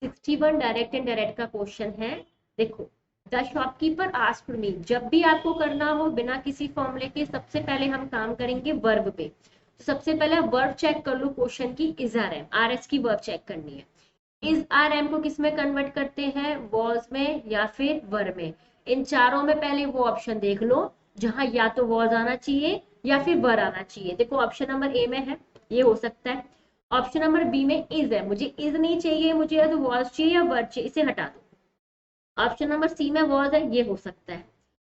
61 direct and direct का question है। देखो, द शॉपकीपर आस्क्ड मी, जब भी आपको करना हो बिना किसी फॉर्मूले के, सबसे पहले हम काम करेंगे वर्ब पे। तो सबसे पहले वर्ब चेक कर लो क्वेश्चन की, इज आर एम, आर एस की वर्ब चेक करनी है। इज आर एम को किस में कन्वर्ट करते हैं, वॉज में या फिर वर में। इन चारों में पहले वो ऑप्शन देख लो जहां या तो वॉज आना चाहिए या फिर वर आना चाहिए। देखो ऑप्शन नंबर ए में है, ये हो सकता है। ऑप्शन नंबर बी में इज है, मुझे इज नहीं चाहिए, मुझे या तो वॉज चाहिए या वर चाहिए, इसे हटा दो। ऑप्शन नंबर सी में वॉज है, ये हो सकता है।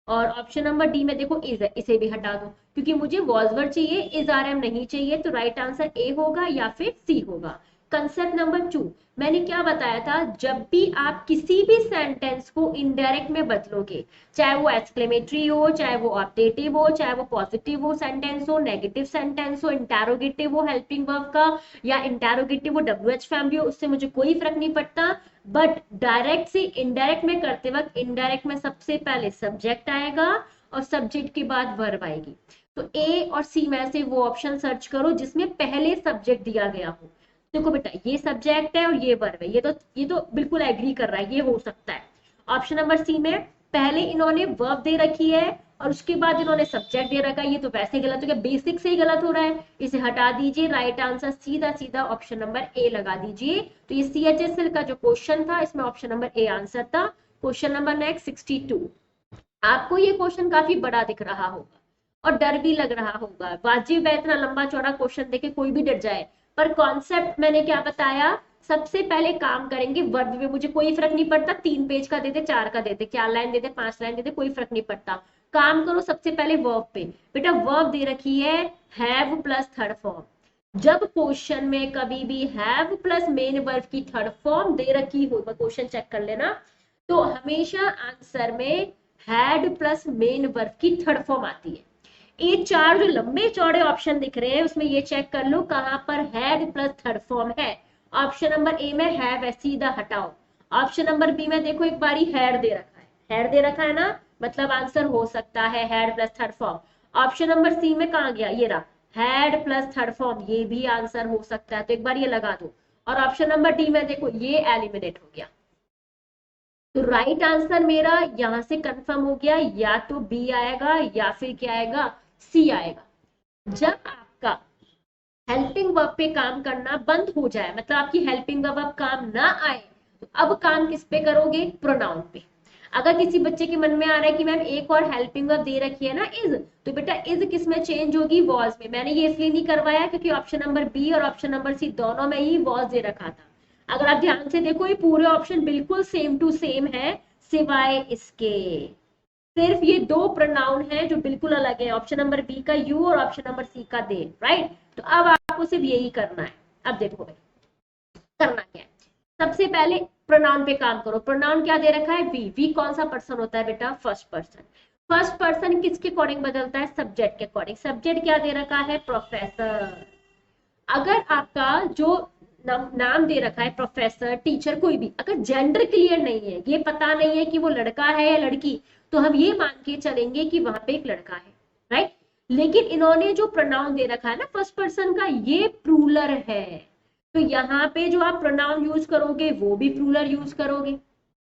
और ऑप्शन नंबर डी में देखो इज है, इसे भी हटा दो, क्योंकि मुझे वॉज वर चाहिए, इज आर एम नहीं चाहिए। तो राइट आंसर ए होगा या फिर सी होगा। कंसेप्ट नंबर 2, मैंने क्या बताया था, जब भी आप किसी भी सेंटेंस को इनडायरेक्ट में बदलोगे, चाहे वो एक्सक्लेमेटरी हो, चाहे वो ऑप्टेटिव हो, चाहे वो पॉजिटिव हो सेंटेंस हो, नेगेटिव सेंटेंस हो, इंटेरोगेटिव हो हेल्पिंग वर्ब का, या इंटेरोगेटिव वो डब्ल्यूएच फैमिली हो, उससे मुझे कोई फर्क नहीं पड़ता। बट डायरेक्ट से इनडायरेक्ट में करते वक्त इनडायरेक्ट में सबसे पहले सब्जेक्ट आएगा और सब्जेक्ट के बाद वर्ब आएगी। तो ए और सी में से वो ऑप्शन सर्च करो जिसमें पहले सब्जेक्ट दिया गया हो। देखो बेटा, ये सब्जेक्ट है और ये वर्ब है, ये तो बिल्कुल एग्री कर रहा है, ये हो सकता है। ऑप्शन नंबर सी में पहले इन्होंने वर्ब दे रखी है और उसके बाद इन्होंने सब्जेक्ट दे रखा है, ये तो वैसे गलत हो गया, बेसिक से ही गलत हो रहा है, इसे हटा दीजिए। राइट आंसर सीधा सीधा ऑप्शन नंबर ए लगा दीजिए। तो ये CHSL का जो क्वेश्चन था, इसमें ऑप्शन नंबर ए आंसर था। Question number next 62। आपको ये क्वेश्चन काफी बड़ा दिख रहा होगा और डर भी लग रहा होगा, वाजिब है इतना लंबा चौड़ा क्वेश्चन देखे कोई भी डर जाए। पर कॉन्सेप्ट मैंने क्या बताया, सबसे पहले काम करेंगे वर्ब में, मुझे कोई फर्क नहीं पड़ता 3 पेज का दे दे, 4 का दे दे, 4 लाइन दे दे, 5 लाइन दे दे, कोई फर्क नहीं पड़ता। काम करो सबसे पहले वर्ब पे। बेटा वर्ब दे रखी है हैव प्लस थर्ड फॉर्म। जब क्वेश्चन में कभी भी हैव प्लस मेन वर्ब की थर्ड फॉर्म दे रखी हो, क्वेश्चन चेक कर लेना, तो हमेशा आंसर में हैड प्लस मेन वर्ब की थर्ड फॉर्म आती है। ये 4 जो लंबे चौड़े ऑप्शन दिख रहे हैं उसमें ये चेक कर लो कहां पर हैड प्लस थर्ड फॉर्म है। ऑप्शन नंबर ए में हैव है, सीधा हटाओ। ऑप्शन नंबर बी में देखो एक बारी हैड दे रखा है, हैड दे रखा है ना, मतलब आंसर हो सकता है had plus third form. Option number C में कहां गया, ये रहा हैड प्लस थर्ड फॉर्म, ये भी आंसर हो सकता है, तो एक बार ये लगा दो। और ऑप्शन नंबर डी में देखो ये एलिमिनेट हो गया। तो राइट आंसर मेरा यहां से कंफर्म हो गया, या तो बी आएगा या फिर क्या आएगा, सी आएगा। जब आपका हेल्पिंग वर्ब पे काम करना बंद हो जाए, मतलब आपकी हेल्पिंग वर्ब अब काम ना आए, तो अब काम किस पे करोगे, प्रोनाउन पे। अगर किसी बच्चे के मन में आ रहा है कि मैम एक और हेल्पिंग वर्ब दे रखी है ना इज, तो बेटा इज किस में चेंज होगी, वॉज में। मैंने ये इसलिए नहीं करवाया क्योंकि ऑप्शन नंबर बी और ऑप्शन नंबर सी दोनों में ही वॉज दे रखा था। अगर आप ध्यान से देखो ये पूरे ऑप्शन बिल्कुल सेम टू सेम है, सिवाय इसके सिर्फ ये 2 प्रोनाउन है जो बिल्कुल अलग है, ऑप्शन नंबर बी का यू और ऑप्शन नंबर सी का दे, राइट। तो अब आपको सिर्फ यही करना है। अब देखो भाई करना क्या है, सबसे पहले प्रोनाउन पे काम करो। प्रोनाउन क्या दे रखा है, वी। वी कौन सा पर्सन होता है बेटा, फर्स्ट पर्सन। फर्स्ट पर्सन किसके अकॉर्डिंग बदलता है, सब्जेक्ट के अकॉर्डिंग। सब्जेक्ट क्या दे रखा है, प्रोफेसर। अगर आपका जो नाम दे रखा है प्रोफेसर, टीचर, कोई भी, अगर जेंडर क्लियर नहीं है, ये पता नहीं है कि वो लड़का है या लड़की, तो हम ये मान के चलेंगे कि वहां पे एक लड़का है, राइट। लेकिन इन्होंने जो प्रोनाउन दे रखा है ना फर्स्ट पर्सन का, ये प्लूरल है, तो यहाँ पे जो आप प्रोनाउन यूज करोगे वो भी प्लूरल यूज करोगे।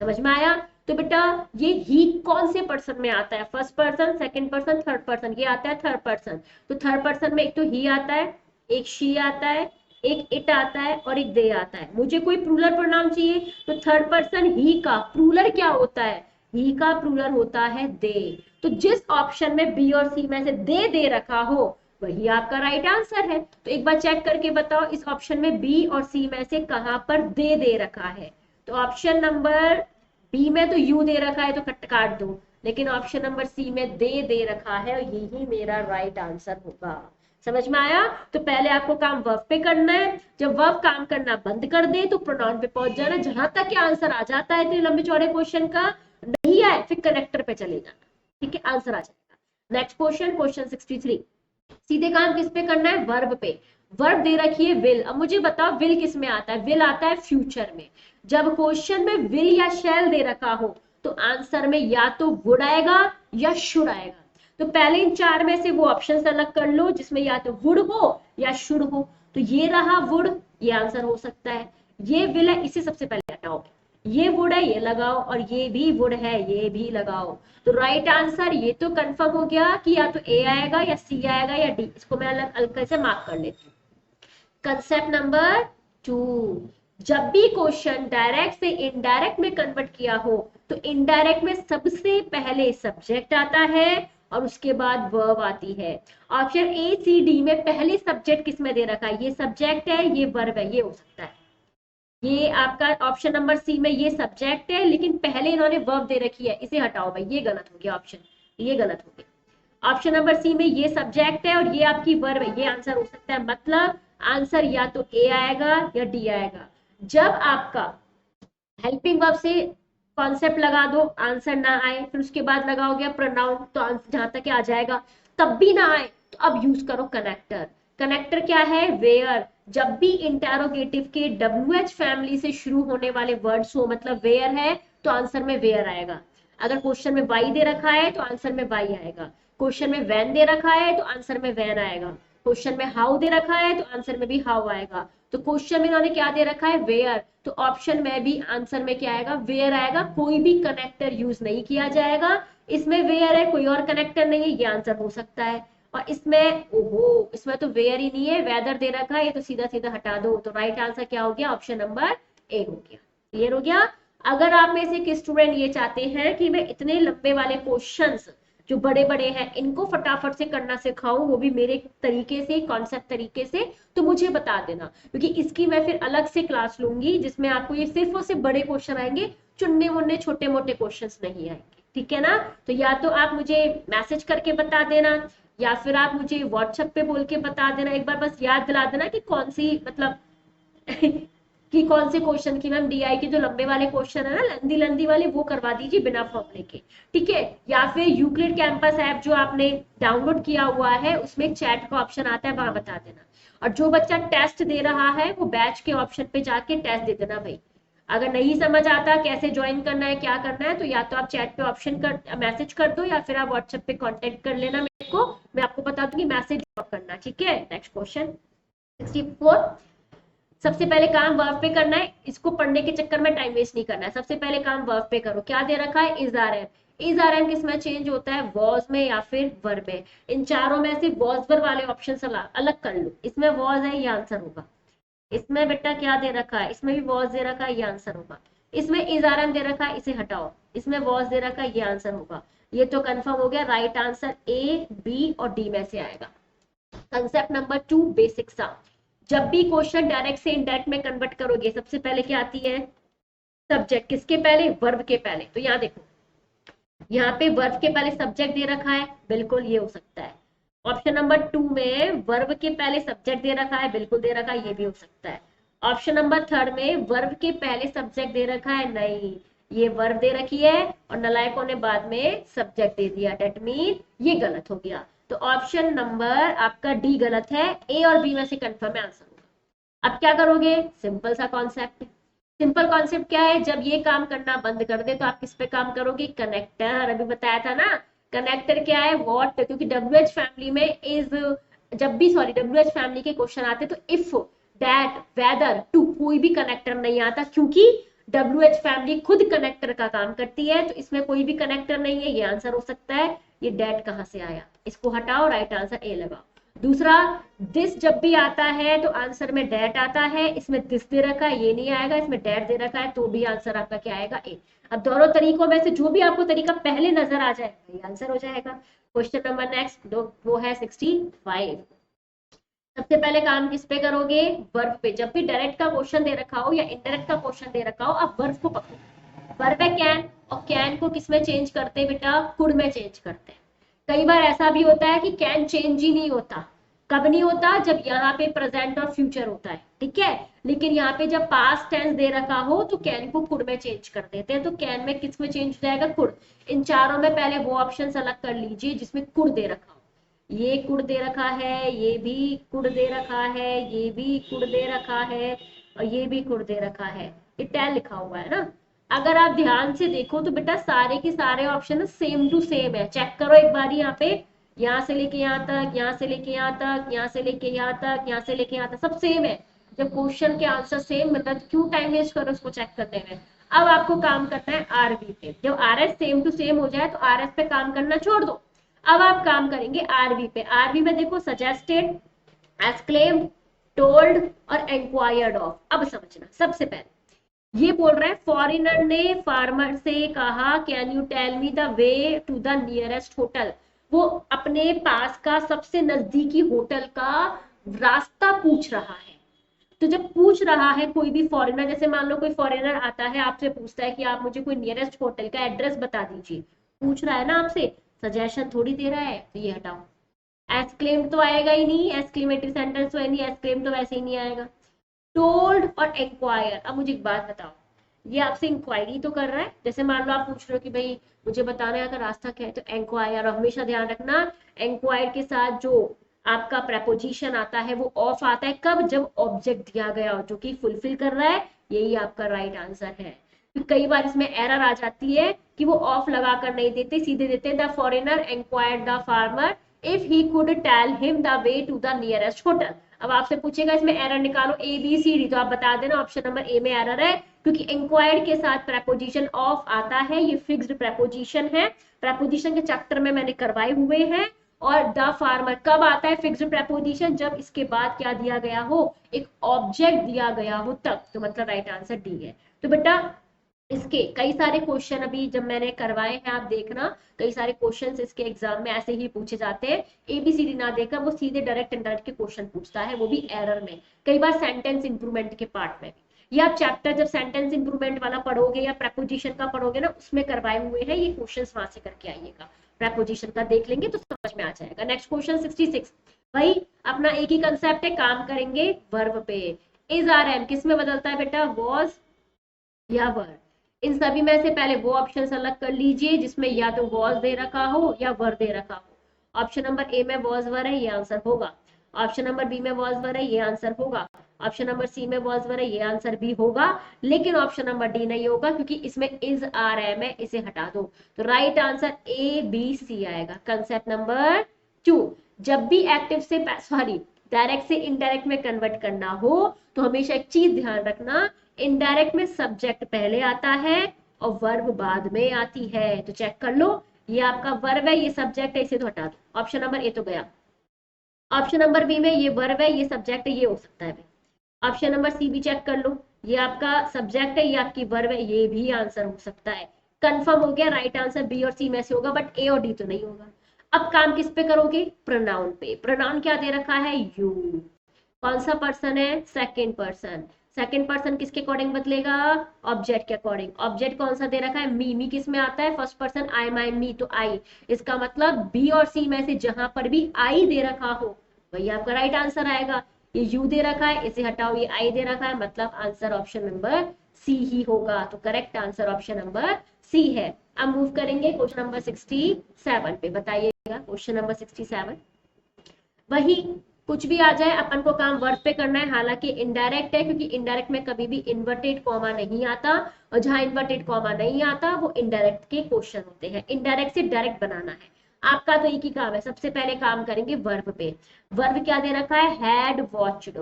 समझ में आया। तो बेटा ये ही कौन से पर्सन में आता है, first person, second person, third person, ये आता है थर्ड पर्सन। तो थर्ड पर्सन में एक तो ही आता है, एक शी आता है, एक इट आता है और एक दे आता है। मुझे कोई प्लूरल प्रोनाउन चाहिए, तो थर्ड पर्सन ही का प्लूरल क्या होता है, ही का प्लूरल होता है दे। तो जिस ऑप्शन में बी और सी में से दे रखा हो वही आपका राइट आंसर है। तो एक बार चेक करके बताओ इस ऑप्शन में बी और सी में से कहां पर दे रखा है। तो ऑप्शन नंबर बी में तो यू दे रखा है, तो काट दो, लेकिन ऑप्शन नंबर सी में दे रखा है और यही मेरा राइट आंसर होगा। समझ में आया। तो पहले आपको काम वर्ब पे करना है, जब वर्ब काम करना बंद कर दे तो प्रोनाउन पे पहुंच जाना। जहां तक आंसर आ जाता है इतने लंबे चौड़े क्वेश्चन का, नहीं आए फिर कनेक्टर पे चले जाना, ठीक है, आंसर आ जाएगा। Next question, question 63। सीधे काम किस पे करना है, वर्ब पे। वर्ब दे रखी है विल। अब मुझे बताओ विल किस में आता है, विल आता है फ्यूचर में। जब क्वेश्चन में विल या शैल दे रखा हो तो आंसर में या तो वुड आएगा या शुड आएगा। तो पहले इन 4 में से वो ऑप्शन सेलेक्ट कर लो जिसमें या तो वुड हो या शुड हो। तो ये रहा वुड, ये आंसर हो सकता है। ये विल है, इसे सबसे पहले हटाओ। है ये लगाओ, और ये भी वुड है ये भी लगाओ। तो राइट आंसर ये तो कंफर्म हो गया कि या तो ए आएगा या सी आएगा या डी। इसको मैं अलग अलग से मार्क कर लेती हूँ। कंसेप्ट नंबर 2, जब भी क्वेश्चन डायरेक्ट से इनडायरेक्ट में कन्वर्ट किया हो तो इनडायरेक्ट में सबसे पहले सब्जेक्ट आता है और उसके बाद वर्ब आती है। ऑप्शन ए सी डी में पहले सब्जेक्ट किस में दे रखा है, ये सब्जेक्ट है ये वर्ब है, ये हो सकता है। ये आपका ऑप्शन नंबर सी में ये सब्जेक्ट है लेकिन पहले इन्होंने वर्ब दे रखी है, इसे हटाओ भाई, ये गलत हो गया ऑप्शन, ये गलत हो गया। ऑप्शन नंबर सी में ये सब्जेक्ट है और ये आपकी वर्ब है, ये आंसर हो सकता है। मतलब आंसर या तो ए आएगा या डी आएगा। जब आपका हेल्पिंग वर्ब से कॉन्सेप्ट लगा दो आंसर ना आए, फिर उसके बाद लगाओगे प्रोनाउन तो आंसर जहां तक आ जाएगा, तब भी ना आए तो अब यूज करो कनेक्टर। कनेक्टर क्या है, वेयर। जब भी इंटेरोगेटिव के WH फैमिली से शुरू होने वाले वर्ड्स हो, मतलब वेयर है तो आंसर में वेयर आएगा। अगर क्वेश्चन में वाई दे रखा है तो आंसर में वाई आएगा। क्वेश्चन में वैन दे रखा है तो आंसर में वैन आएगा। क्वेश्चन में हाउ दे रखा है तो आंसर में भी हाउ आएगा। तो क्वेश्चन में इन्होंने क्या दे रखा है, वेयर, तो ऑप्शन में भी आंसर में क्या आएगा, वेयर आएगा। कोई भी कनेक्टर यूज नहीं किया जाएगा। इसमें वेयर है, कोई और कनेक्टर नहीं है, ये आंसर हो सकता है। और इसमें ओहो, इसमें तो वेयर ही नहीं है, वेदर दे रखा है, ये तो सीधा सीधा हटा दो। तो राइट आंसर क्या हो गया, ऑप्शन नंबर ए हो गया। क्लियर हो गया। अगर आप में से एक स्टूडेंट ये चाहते हैं कि मैं इतने लंबे वाले क्वेश्चंस जो बड़े बड़े हैं इनको फटाफट से करना सिखाऊं, वो भी मेरे तरीके से, कॉन्सेप्ट तरीके से, तो मुझे बता देना, क्योंकि इसकी मैं फिर अलग से क्लास लूंगी जिसमें आपको ये सिर्फ और सिर्फ बड़े क्वेश्चन आएंगे, चुन्ने मुन्ने छोटे मोटे क्वेश्चंस नहीं आएंगे। ठीक है ना। तो या तो आप मुझे मैसेज करके बता देना या फिर आप मुझे व्हाट्सएप पे बोल के बता देना। एक बार बस याद दिला देना कि कौन सी मतलब कि कौन से क्वेश्चन की, मैम डीआई के जो लंबे वाले क्वेश्चन है ना, लंदी लंदी वाले, वो करवा दीजिए बिना फॉर्मूले के। ठीक है। या फिर यूक्लिड कैंपस ऐप जो आपने डाउनलोड किया हुआ है उसमें चैट का ऑप्शन आता है, वहां बता देना। और जो बच्चा टेस्ट दे रहा है वो बैच के ऑप्शन पे जाके टेस्ट दे देना भाई। अगर नहीं समझ आता कैसे ज्वाइन करना है क्या करना है, तो या तो आप चैट पे ऑप्शन कर मैसेज कर दो या फिर आप व्हाट्सएप पे कांटेक्ट कर लेना मेरे को, मैं आपको बता दूंगी मैसेज करना। ठीक है। Next question 64। सबसे पहले काम वर्ब पे करना है, इसको पढ़ने के चक्कर में टाइम वेस्ट नहीं करना है। सबसे पहले काम वर्ब पे करो। क्या दे रखा है, is are am. Is are am किसमें चेंज होता है, वॉज में या फिर वर्ब में। इन चारों में से वॉज वर्ब वाले ऑप्शन अलग कर लो। इसमें वॉज है, ये आंसर होगा। इसमें बेटा क्या दे रखा है, इसमें भी वॉज दे रखा है, ये आंसर होगा। इसमें इज आर एम दे रखा है, इसे हटाओ। इसमें वॉज दे रखा है, ये आंसर होगा। ये तो कंफर्म हो गया। राइट आंसर ए, बी और डी में से आएगा। कंसेप्ट नंबर 2, बेसिक सा। जब भी क्वेश्चन डायरेक्ट से इनडायरेक्ट में कन्वर्ट करोगे सबसे पहले क्या आती है, सब्जेक्ट। किसके पहले, वर्ब के पहले। तो यहाँ देखो, यहाँ पे वर्ब के पहले सब्जेक्ट दे रखा है, बिल्कुल ये हो सकता है। ऑप्शन नंबर 2 में वर्ब के पहले सब्जेक्ट दे रखा है, बिल्कुल दे रखा है, ये भी हो सकता है। ऑप्शन नंबर 3 में वर्ब के पहले सब्जेक्ट दे रखा है, नहीं, ये वर्ब दे रखी है और नलायकों ने बाद में सब्जेक्ट दे दिया, डेट मीन ये गलत हो गया। तो ऑप्शन नंबर आपका डी गलत है, ए और बी में से कंफर्म है आंसर होगा। अब क्या करोगे, सिंपल सा कॉन्सेप्ट। सिंपल कॉन्सेप्ट क्या है, जब ये काम करना बंद कर दे तो आप किस पे काम करोगे, कनेक्टर। अभी बताया था ना, कनेक्टर क्या है, व्हाट, क्योंकि WH फैमिली में इज, जब भी सॉरी WH फैमिली के क्वेश्चन आते तो इफ, दैट, वेदर, टू, कोई भी कनेक्टर नहीं आता, क्योंकि WH फैमिली खुद कनेक्टर का काम करती है। तो इसमें कोई भी कनेक्टर नहीं है, ये आंसर हो सकता है। ये डेट कहां से आया, इसको हटाओ, राइट आंसर ए लगाओ। दूसरा, दिस जब भी आता है तो आंसर में डेट आता है, इसमें दिस दे रखा है, ये नहीं आएगा। इसमें डेट दे रखा है तो भी आंसर आपका क्या आएगा, ए। अब दोनों तरीकों में से जो भी आपको तरीका पहले नजर आ जाए ये आंसर हो जाएगा। क्वेश्चन नंबर नेक्स्ट वो है 65। सबसे पहले काम किस पे करोगे, वर्ब पे। जब भी डायरेक्ट का क्वेश्चन दे रखा हो या इनडायरेक्ट का क्वेश्चन दे रखा हो, आप वर्ब को पकड़ो। वर्ब है कैन, और कैन को किस में चेंज करते हैं बेटा, कुड में चेंज करते हैं। कई बार ऐसा भी होता है कि कैन चेंज ही नहीं होता। कब नहीं होता, जब यहाँ पे प्रेजेंट और फ्यूचर होता है, ठीक है। लेकिन यहाँ पे जब पास्ट टेंस दे रखा हो तो कैन को कुड में चेंज कर देते हैं। तो कैन में किस में चेंज हो जाएगा, कुड। इन चारों में पहले वो ऑप्शन अलग कर लीजिए जिसमें कुड दे रखा हो। ये कुड दे रखा है, ये भी कुड दे रखा है, ये भी कुड दे रखा है और ये भी कुड दे रखा है। ये 10 लिखा हुआ है ना। अगर आप ध्यान से देखो तो बेटा सारे के सारे ऑप्शन सेम टू सेम है। चेक करो एक बार यहाँ पे, यहाँ से लेके यहाँ तक, यहाँ से लेके यहाँ तक, यहाँ से लेके यहाँ तक, यहाँ से लेके यहाँ तक, सब सेम है। जब क्वेश्चन के आंसर सेम मतलब क्यों टाइम वेस्ट करो उसको चेक करने में। अब आपको काम करना है आरबी पे। जब आरएस सेम टू सेम हो जाए तो आरएस पे काम करना छोड़ दो, अब आप काम करेंगे आरबी पे। आरबी में देखो सजेस्टेड, एज क्लेम्ड, टोल्ड और इंक्वायर्ड ऑफ। अब समझना, सबसे पहले ये बोल रहा है फॉरेनर ने फार्मर से कहा can you tell me the way to the nearest hotel. वो अपने पास का सबसे नजदीकी होटल का रास्ता पूछ रहा है। तो जब पूछ रहा है कोई भी फॉरेनर, जैसे मान लो कोई फॉरेनर आता है आपसे पूछता है कि आप मुझे कोई नियरेस्ट होटल का एड्रेस बता दीजिए, पूछ रहा है ना आपसे, सजेशन थोड़ी दे रहा है, तो ये हटाओ। एज क्लेम्ड तो आएगा ही नहीं, एक्सक्लेमेटरी सेंटेंस तो है नहीं, एज क्लेम्ड तो वैसे ही नहीं आएगा। टोल्ड और इंक्वायर। अब मुझे एक बात बताओ, ये आपसे इंक्वायरी तो कर रहा है, जैसे मान लो आप पूछ रहे हो कि भाई मुझे बताना है अगर रास्ता क्या है, तो इंक्वायर। हमेशा ध्यान रखना इंक्वायर के साथ जो आपका प्रपोजिशन आता है वो ऑफ आता है, कब? जब ऑब्जेक्ट दिया गया हो जो कि फुलफिल कर रहा है, यही आपका राइट आंसर है। तो कई बार इसमें एरर आ जाती है कि वो ऑफ लगा कर नहीं देते, सीधे देते the foreigner inquired the farmer if he could tell him the way to the nearest hotel. अब आपसे पूछेगा इसमें एरर निकालो ए बी सी डी, तो आप बता देना ऑप्शन नंबर ए में एरर है, क्योंकि इंक्वायर्ड के साथ प्रपोजिशन ऑफ आता है, ये फिक्स्ड प्रपोजिशन है। प्रपोजिशन के चैप्टर में मैंने करवाए हुए हैं। और द फार्मर कब आता है फिक्स्ड प्रपोजिशन? जब इसके बाद क्या दिया गया हो, एक ऑब्जेक्ट दिया गया हो तब। तो मतलब राइट आंसर डी है। तो बेटा इसके कई सारे क्वेश्चन अभी जब मैंने करवाए हैं, आप देखना कई सारे क्वेश्चंस इसके एग्जाम में ऐसे ही पूछे जाते हैं। एबीसीडी ना देकर वो सीधे डायरेक्ट इनडायरेक्ट के क्वेश्चन पूछता है, वो भी एरर में, कई बार सेंटेंस इंप्रूवमेंट के पार्ट में भी। या आप चैप्टर जब सेंटेंस इंप्रूवमेंट वाला पढ़ोगे या प्रपोजिशन का पढ़ोगे ना, उसमें करवाए हुए हैं ये क्वेश्चन, वहां से करके आइएगा। प्रपोजिशन का देख लेंगे तो समझ में आ जाएगा। Next question 66। भाई अपना एक ही कंसेप्ट है, काम करेंगे वर्ब पे। इज आर एम किस में बदलता है बेटा? वॉज या वर। इन सभी में से पहले वो ऑप्शन सेलेक्ट कर लीजिए जिसमें या तो वॉज दे रखा हो या वर दे रखा हो। ऑप्शन नंबर ए में वॉज वर है, ये आंसर होगा। ऑप्शन नंबर बी में वॉज वर है, ये आंसर होगा। ऑप्शन नंबर सी में वॉज वर है, ये आंसर भी होगा। लेकिन ऑप्शन नंबर डी नहीं होगा क्योंकि इसमें इज आर एम है, इसे हटा दो। तो right answer A B C आएगा। कंसेप्ट नंबर 2, जब भी एक्टिव से सॉरी डायरेक्ट से इनडायरेक्ट में कन्वर्ट करना हो तो हमेशा एक चीज ध्यान रखना, इनडायरेक्ट में सब्जेक्ट पहले आता है और वर्ब बाद में आती है। तो चेक कर लो, ये आपका वर्ब है, ये सब्जेक्ट है, इसे तो हटा दो। ऑप्शन नंबर ए तो गया। ऑप्शन नंबर बी में ये वर्ब है, ये सब्जेक्ट है, ये हो सकता है। ऑप्शन नंबर सी भी चेक कर लो, ये आपका सब्जेक्ट है, ये आपकी वर्ब है, ये भी आंसर हो सकता है। कंफर्म हो गया, राइट आंसर बी और सी में से होगा, बट ए और डी तो नहीं होगा। अब काम किस पे करोगे? प्रोनाउन पे। प्रोनाउन क्या दे रखा है? यू। कौन सा पर्सन है? Second person. सेकंड पर्सन किसके अकॉर्डिंग बदलेगा? ऑब्जेक्ट के अकॉर्डिंग। ऑब्जेक्ट कौन सा दे रखा है? मी। मी किस में आता है? फर्स्ट पर्सन आई, माई, मी, तो आई। इसका मतलब बी और सी में से जहां पर भी आई दे रखा हो वही आपका राइट आंसर आएगा। ये यू दे रखा है, इसे हटाओ, ये आई दे रखा है, मतलब आंसर ऑप्शन नंबर सी ही होगा। तो correct answer option number C है। अब मूव करेंगे क्वेश्चन नंबर 67 पे। बताइएगा क्वेश्चन नंबर 67। वही कुछ भी आ जाए अपन को काम वर्ब पे करना है, हालांकि इनडायरेक्ट है क्योंकि इनडायरेक्ट में कभी भी इन्वर्टेड कॉमा नहीं आता, और जहां इन्वर्टेड कॉमा नहीं आता वो इनडायरेक्ट के क्वेश्चन होते हैं। इनडायरेक्ट से डायरेक्ट बनाना है आपका, तो एक ही काम है। सबसे पहले काम करेंगे वर्ब पे। वर्ब क्या दे रखा है? Had watched.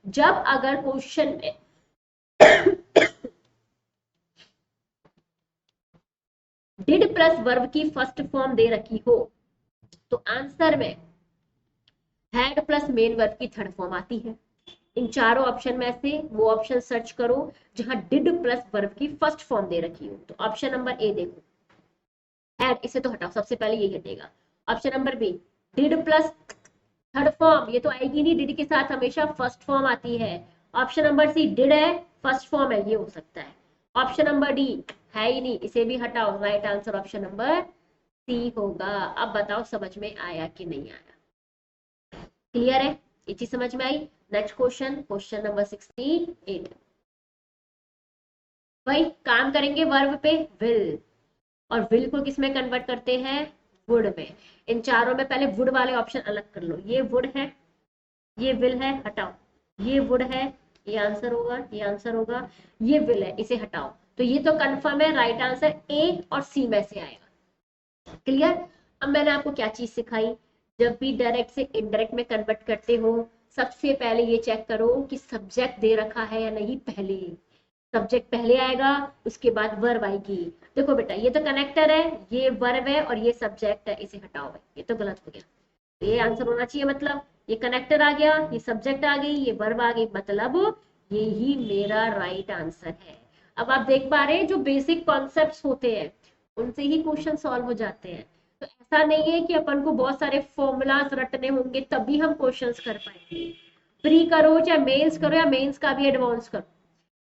जब अगर क्वेश्चन में डिड प्लस वर्ब की फर्स्ट फॉर्म दे रखी हो तो आंसर में हैड प्लस मेन वर्ब की थर्ड फॉर्म आती है। इन चारों ऑप्शन में से वो ऑप्शन सर्च करो जहां डिड प्लस वर्ब की फर्स्ट फॉर्म दे रखी हो। तो ऑप्शन नंबर ए देखो, हैड, इसे तो हटाओ, सबसे पहले यही हटेगा। Option number B, did plus third form, ये तो आएगी नहीं, डिड के साथ हमेशा फर्स्ट फॉर्म आती है। ऑप्शन नंबर सी, डिड है, फर्स्ट फॉर्म है, ये हो सकता है। ऑप्शन नंबर डी है ही नहीं, इसे भी हटाओ, right answer option number C होगा। अब बताओ समझ में आया कि नहीं आया? क्लियर है? ये चीज समझ में आई? Next question, question number 68। भाई काम करेंगे वर्ब पे, विल। और विल को किस में कन्वर्ट करते हैं? वुड में। इन चारों में पहले वुड वाले ऑप्शन अलग कर लो। ये वुड है, ये विल है, हटाओ। ये वुड है, ये आंसर होगा, ये आंसर होगा। ये विल है, इसे हटाओ। तो ये तो कंफर्म है, राइट आंसर ए और सी में से आएगा। क्लियर? अब मैंने आपको क्या चीज सिखाई, जब भी डायरेक्ट से इनडायरेक्ट में कन्वर्ट करते हो सबसे पहले ये चेक करो कि सब्जेक्ट दे रखा है या नहीं पहले। सब्जेक्ट पहले आएगा, उसके बाद वर्ब आएगी। देखो बेटा ये तो कनेक्टर है, ये वर्ब है और ये सब्जेक्ट है, इसे हटाओ भाई, ये तो गलत हो गया। ये आंसर होना चाहिए, मतलब ये कनेक्टर आ गया, ये सब्जेक्ट आ गई, ये वर्ब आ गई, मतलब ये ही मेरा राइट आंसर है। अब आप देख पा रहे हैं जो बेसिक कॉन्सेप्ट्स होते हैं उनसे ही क्वेश्चन सॉल्व हो जाते हैं। तो ऐसा नहीं है कि अपन को बहुत सारे फॉर्मूलाज रटने होंगे तभी हम क्वेश्चंस कर पाएंगे। प्री करो चाहे मेंस करो या मेंस का भी एडवांस करो,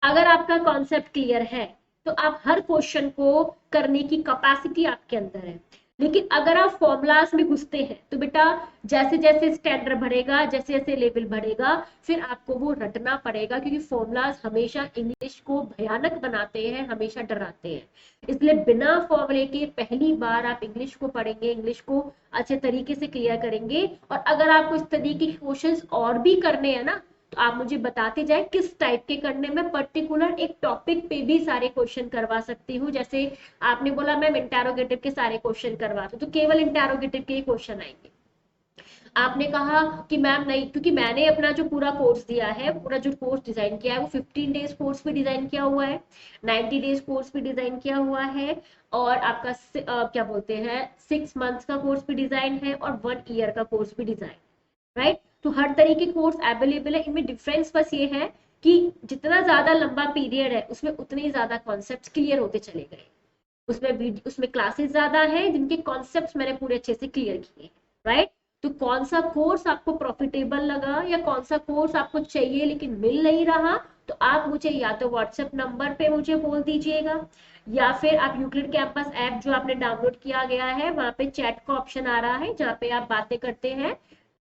अगर आपका कॉन्सेप्ट क्लियर है तो आप हर क्वेश्चन को करने की कैपेसिटी आपके अंदर है। लेकिन अगर आप फॉर्मूलाज में घुसते हैं तो बेटा जैसे जैसे स्टैंडर्ड बढ़ेगा, जैसे जैसे लेवल बढ़ेगा, फिर आपको वो रटना पड़ेगा, क्योंकि फॉर्मूलाज हमेशा इंग्लिश को भयानक बनाते हैं, हमेशा डराते हैं। इसलिए बिना फॉर्मूले के पहली बार आप इंग्लिश को पढ़ेंगे, इंग्लिश को अच्छे तरीके से क्लियर करेंगे। और अगर आपको इस तरीके के क्वेश्चन और भी करने हैं ना, तो आप मुझे बताते जाए किस टाइप के करने में, पर्टिकुलर एक टॉपिक पे भी सारे क्वेश्चन करवा सकती हूँ। जैसे आपने बोला मैम इंटेरोगेटिव के सारे क्वेश्चन करवा दो, तो केवल इंटेरोगेटिव के ही क्वेश्चन आएंगे। आपने कहा कि मैम नहीं, क्योंकि मैंने अपना जो पूरा कोर्स दिया है, पूरा जो कोर्स डिजाइन किया है वो 15 डेज कोर्स भी डिजाइन किया हुआ है, 90 डेज कोर्स भी डिजाइन किया हुआ है, और आपका क्या बोलते हैं 6 मंथ्स का कोर्स भी डिजाइन है, और 1 ईयर का कोर्स भी डिजाइन, राइट। तो हर तरीके कोर्स अवेलेबल है। इनमें डिफरेंस बस ये है कि जितना ज्यादा लंबा पीरियड है उसमें उतने ही ज्यादा कॉन्सेप्ट क्लियर होते चले गए। उसमें क्लासेस ज्यादा है जिनके कॉन्सेप्ट मैंने पूरे अच्छे से क्लियर किए, राइट। तो कौन सा कोर्स आपको प्रॉफिटेबल लगा या कौन सा कोर्स आपको चाहिए लेकिन मिल नहीं रहा, तो आप मुझे या तो व्हाट्सएप नंबर पे मुझे बोल दीजिएगा, या फिर आप यूक्लिड कैंपस ऐप जो आपने डाउनलोड किया गया है वहां पे चैट का ऑप्शन आ रहा है, जहाँ पे आप बातें करते हैं,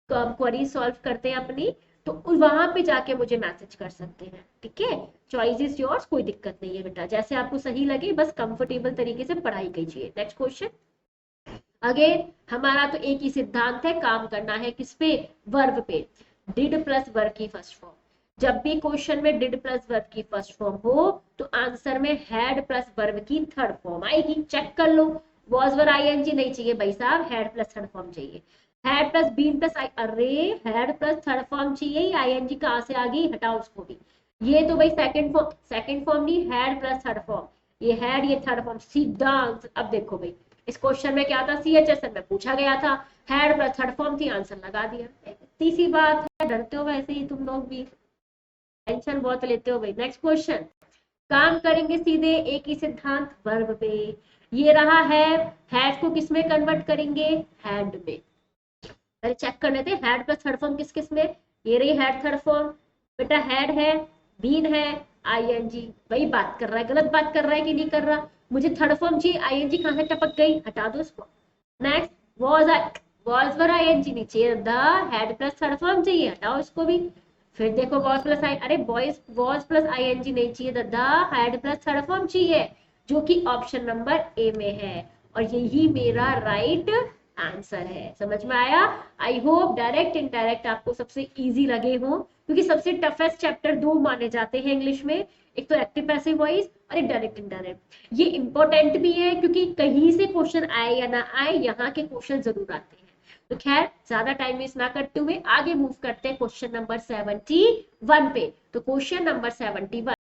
क्वेरी सॉल्व करते हैं अपनी, तो वहां पे जाके मुझे मैसेज कर सकते हैं, ठीक है। चॉइस इज योर्स, कोई दिक्कत नहीं है बेटा, जैसे आपको सही लगे, बस कंफर्टेबल तरीके से पढ़ाई कीजिए। Next question. अगेन हमारा तो एक ही सिद्धांत है, काम करना है किस पे, वर्ब पे। डिड प्लस वर्ब की फर्स्ट फॉर्म, जब भी क्वेश्चन में डिड प्लस वर्ब की फर्स्ट फॉर्म हो तो आंसर में हैड प्लस वर्ब की थर्ड फॉर्म आएगी। चेक कर लो, वॉज वर आईएनजी नहीं चाहिए भाई साहब, हैड प्लस थर्ड फॉर्म चाहिए। हैड प्लस बीन प्लस आई, अरे हैड प्लस थर्ड फॉर्म चाहिए, आईएनजी कहां से आ गई, हटाओ उसको भी। ये तो भाई सेकंड फॉर्म नहीं, हैड प्लस थर्ड फॉर्म, ये हैड ये थर्ड फॉर्म, सीधा आंसर। अब देखो भाई इस क्वेश्चन में क्या था, सीएचएसएन में पूछा गया था, हैड प्लस थर्ड फॉर्म थी, आंसर लगा दिया। इतनी सी बात है, डरते हो वैसे ही तुम लोग भी, टेंशन बहुत लेते हो भाई। नेक्स्ट क्वेश्चन, काम करेंगे सीधे एक ही सिद्धांत वर्ब पे। ये रहा है, हैड को किस में कन्वर्ट करेंगे, हैड में। पहले चेक कर लेते हैं हैड प्लस थर्ड फॉर्म किस किस में। ये रही हैड थर्ड फॉर्म, बेटा हैड है, बीन है, आईएनजी। वही बात कर रहा है, गलत बात कर रहा है कि नहीं कर रहा, मुझे थर्ड फॉर्म चाहिए, आईएनजी कहां से टपक गई, हटा दो इसको। नेक्स्ट, वॉज वर आईएनजी नहीं चाहिए, the had plus third form चाहिए, हटाओ इसको भी। फिर देखो वॉज प्लस आई, अरे बॉयज वॉज प्लस आईएनजी नहीं चाहिए, the had plus third form चाहिए, जो कि ऑप्शन नंबर ए में है, और यही मेरा राइट आंसर है। समझ में आया? आई होप डायरेक्ट इनडायरेक्ट आपको सबसे इजी लगे हो, क्योंकि सबसे टफेस्ट चैप्टर 2 माने जाते हैं इंग्लिश में, एक तो एक्टिव पैसिव वॉइस और एक डायरेक्ट इनडायरेक्ट। ये इंपॉर्टेंट भी है क्योंकि कहीं से क्वेश्चन आए या ना आए, यहाँ के क्वेश्चन जरूर आते हैं। तो खैर ज्यादा टाइम वेस्ट ना करते हुए आगे मूव करते हैं क्वेश्चन नंबर 71 पे। तो क्वेश्चन नंबर 71